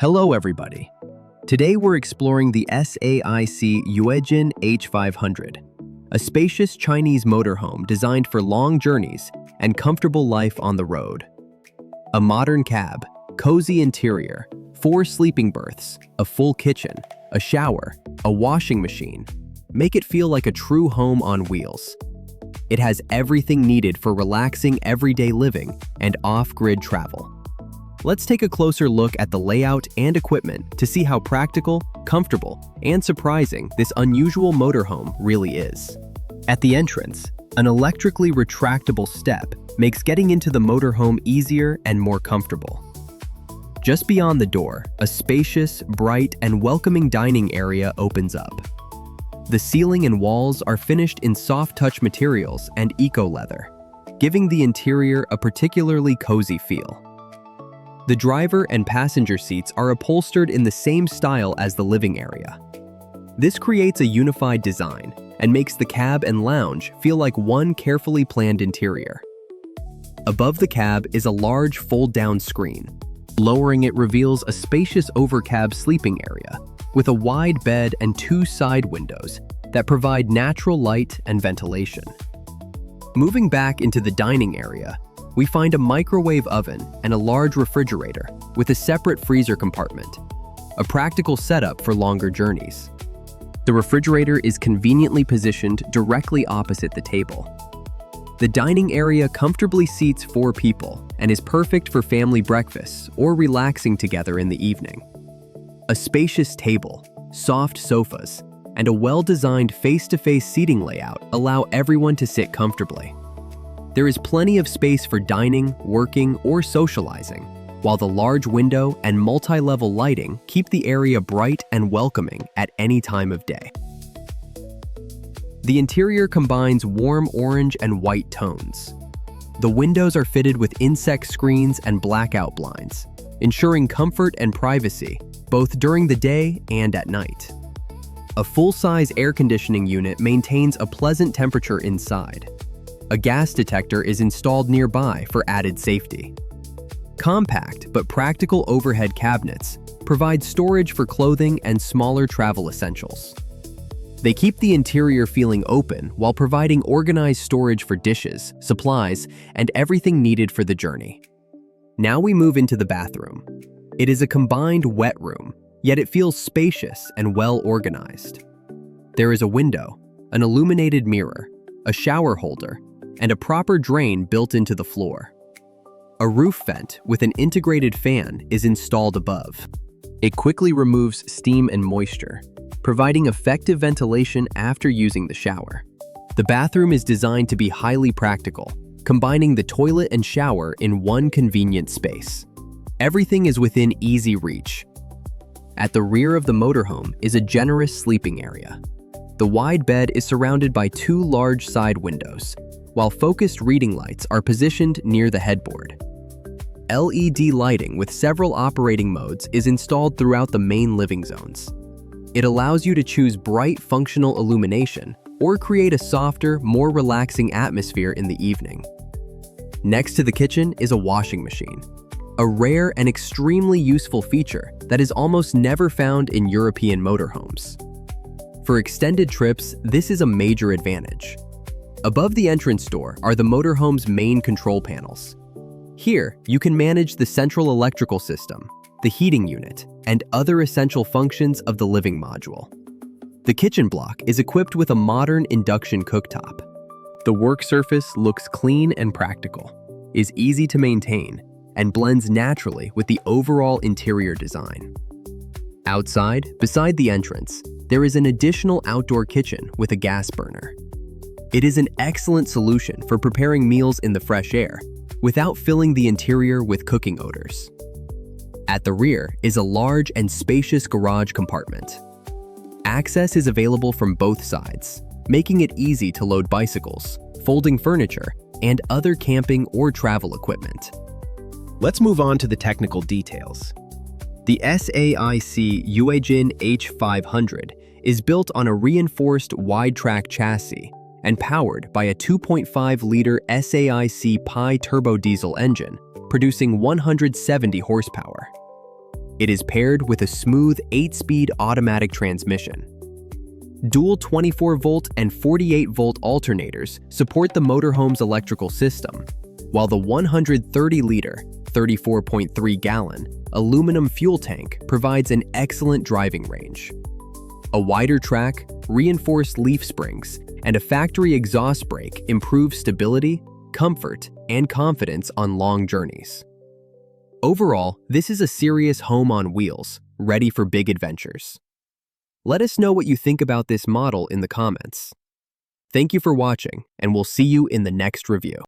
Hello everybody. Today we're exploring the SAIC Yuejin H500, a spacious Chinese motorhome designed for long journeys and comfortable life on the road. A modern cab, cozy interior, 4 sleeping berths, a full kitchen, a shower, a washing machine, make it feel like a true home on wheels. It has everything needed for relaxing everyday living and off-grid travel. Let's take a closer look at the layout and equipment to see how practical, comfortable, and surprising this unusual motorhome really is. At the entrance, an electrically retractable step makes getting into the motorhome easier and more comfortable. Just beyond the door, a spacious, bright, and welcoming dining area opens up. The ceiling and walls are finished in soft-touch materials and eco-leather, giving the interior a particularly cozy feel. The driver and passenger seats are upholstered in the same style as the living area. This creates a unified design and makes the cab and lounge feel like one carefully planned interior. Above the cab is a large fold-down screen. Lowering it reveals a spacious overcab sleeping area with a wide bed and 2 side windows that provide natural light and ventilation. Moving back into the dining area, we find a microwave oven and a large refrigerator with a separate freezer compartment, a practical setup for longer journeys. The refrigerator is conveniently positioned directly opposite the table. The dining area comfortably seats 4 people and is perfect for family breakfasts or relaxing together in the evening. A spacious table, soft sofas, and a well-designed face-to-face seating layout allow everyone to sit comfortably. There is plenty of space for dining, working, or socializing, while the large window and multi-level lighting keep the area bright and welcoming at any time of day. The interior combines warm orange and white tones. The windows are fitted with insect screens and blackout blinds, ensuring comfort and privacy both during the day and at night. A full-size air conditioning unit maintains a pleasant temperature inside. A gas detector is installed nearby for added safety. Compact but practical overhead cabinets provide storage for clothing and smaller travel essentials. They keep the interior feeling open while providing organized storage for dishes, supplies, and everything needed for the journey. Now we move into the bathroom. It is a combined wet room, yet it feels spacious and well organized. There is a window, an illuminated mirror, a shower holder, and a proper drain built into the floor. A roof vent with an integrated fan is installed above. It quickly removes steam and moisture, providing effective ventilation after using the shower. The bathroom is designed to be highly practical, combining the toilet and shower in one convenient space. Everything is within easy reach. At the rear of the motorhome is a generous sleeping area. The wide bed is surrounded by 2 large side windows, while focused reading lights are positioned near the headboard. LED lighting with several operating modes is installed throughout the main living zones. It allows you to choose bright, functional illumination or create a softer, more relaxing atmosphere in the evening. Next to the kitchen is a washing machine, a rare and extremely useful feature that is almost never found in European motorhomes. For extended trips, this is a major advantage. Above the entrance door are the motorhome's main control panels. Here, you can manage the central electrical system, the heating unit, and other essential functions of the living module. The kitchen block is equipped with a modern induction cooktop. The work surface looks clean and practical, is easy to maintain, and blends naturally with the overall interior design. Outside, beside the entrance, there is an additional outdoor kitchen with a gas burner. It is an excellent solution for preparing meals in the fresh air without filling the interior with cooking odors. At the rear is a large and spacious garage compartment. Access is available from both sides, making it easy to load bicycles, folding furniture, and other camping or travel equipment. Let's move on to the technical details. The SAIC Yuejin H500 is built on a reinforced wide-track chassis and powered by a 2.5-liter SAIC Pi turbo diesel engine, producing 170 horsepower. It is paired with a smooth 8-speed automatic transmission. Dual 24-volt and 48-volt alternators support the motorhome's electrical system, while the 130-liter, 34.3-gallon aluminum fuel tank provides an excellent driving range. A wider track, reinforced leaf springs, and a factory exhaust brake improve stability, comfort, and confidence on long journeys. Overall, this is a serious home on wheels, ready for big adventures. Let us know what you think about this model in the comments. Thank you for watching, and we'll see you in the next review.